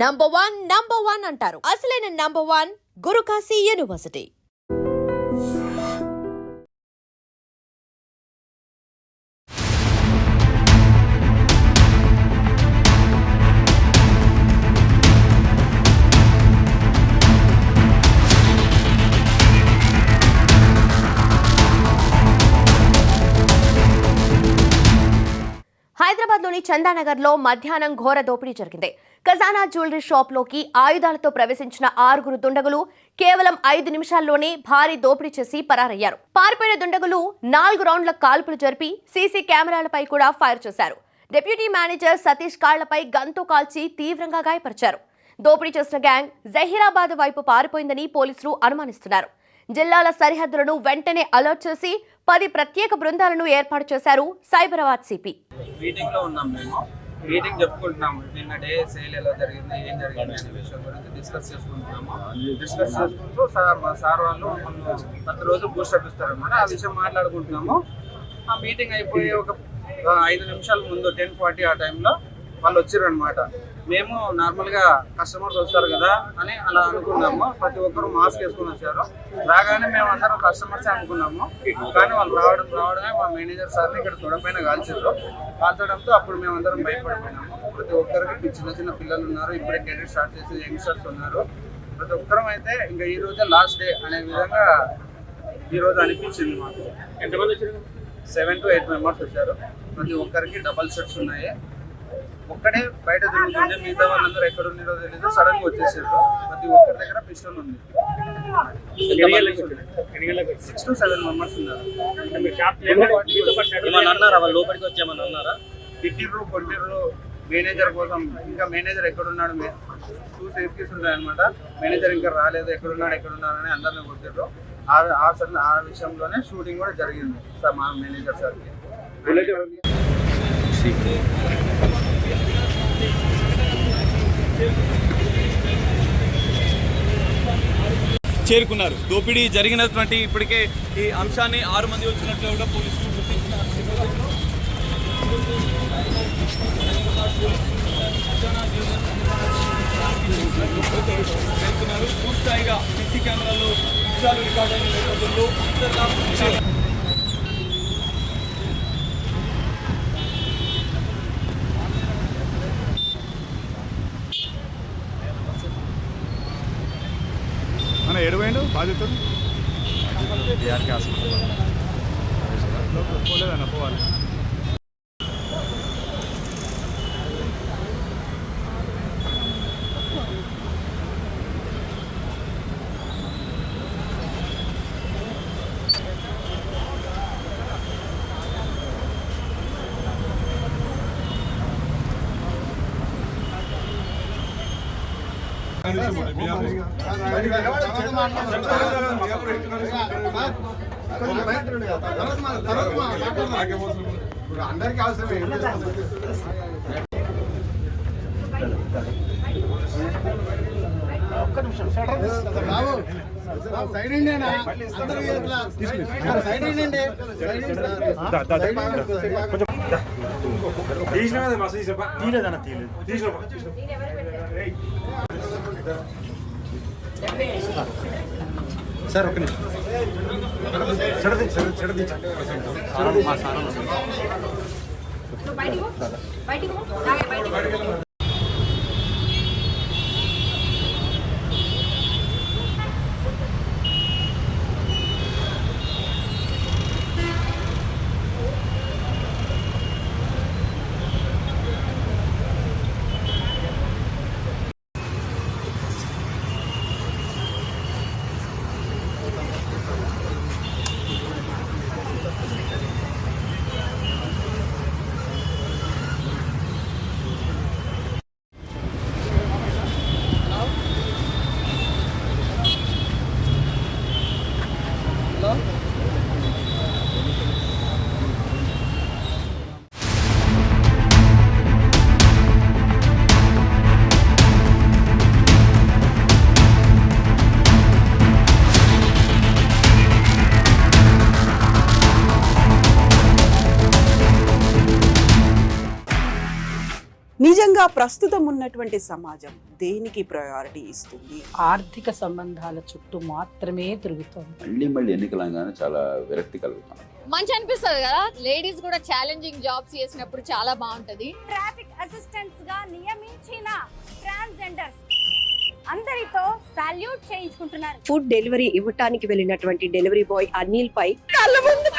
Number one అంటారు. అసలైన number one Guru Kashi university. హైదరాబాద్లోని చందానగర్లో మధ్యాహ్నం ఘోర దోపిడీ జరిగింది. ఖజానా జ్యువెలరీ షాప్లోకి ఆయుధాలతో ప్రవేశించిన 6 దుండగులు కేవలం 5 నిమిషాల్లోనే భారీ దోపిడీ చేసి పరారయ్యారు. పారిపోయిన దుండగులు 4 రౌండ్ల కాల్పులు జరిపి సీసీ కెమెరాలపై కూడా ఫైర్ చేశారు. డిప్యూటీ మేనేజర్ సతీష్ కాళ్లపై గన్తో కాల్చి తీవ్రంగా గాయపరిచారు. దోపిడీ చేసిన గ్యాంగ్ జహీరాబాద్ వైపు పారిపోయిందని పోలీసులు అనుమానిస్తున్నారు. జిల్లాల సరిహద్దులను వెంటనే అలర్ట్ చేసి 10 ప్రత్యేక బృందాలను ఏర్పాటు చేశారు సైబరాబాద్ సిపి. మీటింగ్ లో ఉన్నాం. మేము మీటింగ్ చెప్పుకుంటున్నాము. నిన్న డే సేల్ ఎలా జరిగింది, ఏం జరిగింది అనే విషయం గురించి డిస్కస్ చేసుకుంటున్నాము. డిస్కస్ చేసుకుంటూ సార్ వాళ్ళు ప్రతి రోజు బూస్టప్ ఇస్తారనమాట. ఆ విషయం మాట్లాడుకుంటున్నాము. ఆ మీటింగ్ అయిపోయి ఒక 5 నిమిషాల ముందు 10:40 ఆ టైంలో వాళ్ళు వచ్చారనమాట. మేము నార్మల్గా కస్టమర్స్ వస్తారు కదా అని అలా అనుకున్నాము. ప్రతి ఒక్కరు మాస్క్ వేసుకుని వచ్చారు. రాగానే మేము అందరం కస్టమర్సే అనుకున్నాము. కానీ వాళ్ళు రావడమే మా మేనేజర్ సార్ని ఇక్కడ తొడపైన కాల్చడంతో అప్పుడు మేము అందరం భయపడిపోయినాము. ప్రతి ఒక్కరికి చిన్న చిన్న పిల్లలు ఉన్నారు, ఇప్పుడే కెరీర్ స్టార్ట్ చేసి యంగ్స్టర్స్ ఉన్నారు. ప్రతి ఒక్కరం అయితే ఇంకా ఈ రోజే లాస్ట్ డే అనే విధంగా ఈరోజు అనిపించింది మాకు. ఎంతమంది వచ్చారు? 7 to 8 మెంబర్స్ వచ్చారు. ప్రతి ఒక్కరికి డబల్ షర్ట్స్ ఉన్నాయి. ఒక్కడే బయట తిరుగుతుంటే మిగతా వాళ్ళందరూ ఎక్కడ ఉన్నారో తెలీదు. సడన్ గా వచ్చేసారు. ప్రతి ఒక్కరి దగ్గర పిస్టల్ ఉంది. 6 to 7 మెంబర్స్ ఉన్నారు. లోపలికి వచ్చామని అన్నారా? కొట్టిర్రు మేనేజర్ కోసం. ఇంకా మేనేజర్ ఎక్కడున్నాడు, 2 సేఫ్టీస్ ఉంటాయి అనమాట. మేనేజర్ ఇంకా రాలేదు, ఎక్కడున్నారని అందరిని కొట్టిర్రు. ఆ విషయంలోనే షూటింగ్ కూడా జరిగింది సార్ మా మేనేజర్ సార్కి. చేరుకున్నారు. దోపిడీ జరిగినటువంటి ఇప్పటికే ఈ అంశాన్ని 6 మంది వచ్చినట్లు కూడా పోలీసులు గుర్తించినారు. పూర్తిగా సీసీ కెమెరాలో విషయాలు రికార్డ్ అయిన నేపథ్యంలో ఎడవైండు బాధితుడు పోలేదన్న పోవాలి. అందరికి అవసరమే. ఒక్క నిమిషం side India side India sir ఒక్క నిమిషం నిజంగా ప్రస్తుతం ఉన్నటువంటి సమాజం దేనికి ప్రయారిటీ ఇస్తుంది? ఆర్థిక సంబంధాల చుట్టూ మాత్రమే తిరుగుతోంది. మళ్ళీ ఎన్నికలంగానే చాలా విరక్తి కలుగుతాం. మంచి అనిపిస్తుంది కదా, లేడీస్ కూడా ఛాలెంజింగ్ జాబ్స్ చేసినప్పుడు చాలా బాగుంటది. ట్రాఫిక్ అసిస్టెంట్స్ గా నియమించిన ట్రాన్స్జెండర్స్ అందరితో సాల్యూట్ చేయించుకుంటున్నారు. ఫుడ్ డెలివరీ ఇవ్వటానికి వెళ్ళినటువంటి డెలివరీ బాయ్ అనిల్ పై కళ్ళ ముందు